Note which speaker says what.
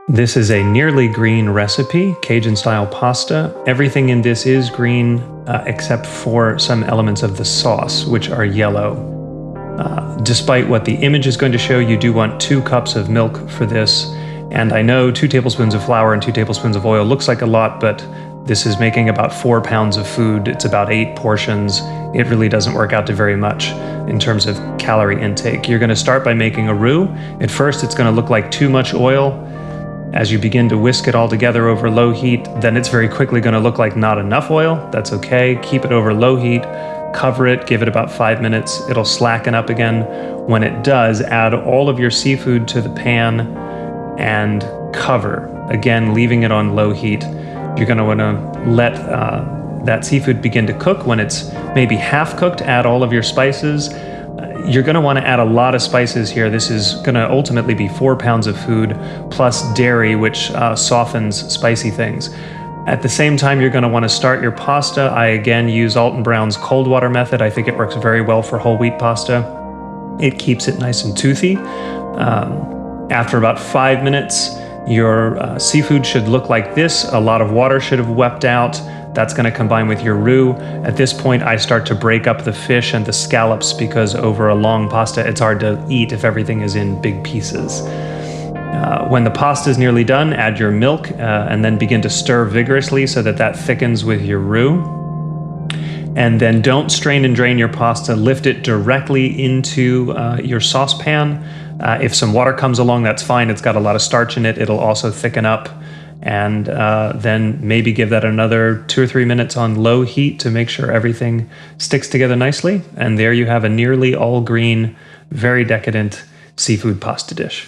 Speaker 1: This is a nearly green recipe, Cajun-style pasta. Everything in this is green except for some elements of the sauce, which are yellow. Despite what the image is going to show, you do want 2 cups of milk for this. And I know 2 tablespoons of flour and 2 tablespoons of oil looks like a lot, but this is making about 4 pounds of food. It's about 8 portions. It really doesn't work out to very much in terms of calorie intake. You're going to start by making a roux. At first, it's going to look like too much oil. As you begin to whisk it all together over low heat, then it's very quickly going to look like not enough oil. That's okay. Keep it over low heat, cover it, give it about 5 minutes. It'll slacken up again. When it does, add all of your seafood to the pan and cover, again, leaving it on low heat. You're going to want to let that seafood begin to cook. When it's maybe half cooked, add all of your spices. You're going to want to add a lot of spices here. This is going to ultimately be 4 pounds of food plus dairy, which softens spicy things. At the same time, you're going to want to start your pasta. I again use Alton Brown's cold water method. I think it works very well for whole wheat pasta. It keeps it nice and toothy. After about 5 minutes, your seafood should look like this. A lot of water should have wept out. That's going to combine with your roux. At this point, I start to break up the fish and the scallops because over a long pasta, it's hard to eat if everything is in big pieces. When the pasta is nearly done, add your milk and then begin to stir vigorously so that that thickens with your roux. And then don't strain and drain your pasta. Lift it directly into your saucepan. If some water comes along, that's fine. It's got a lot of starch in it. It'll also thicken up. And then maybe give that another 2 or 3 minutes on low heat to make sure everything sticks together nicely. And there you have a nearly all green, very decadent seafood pasta dish.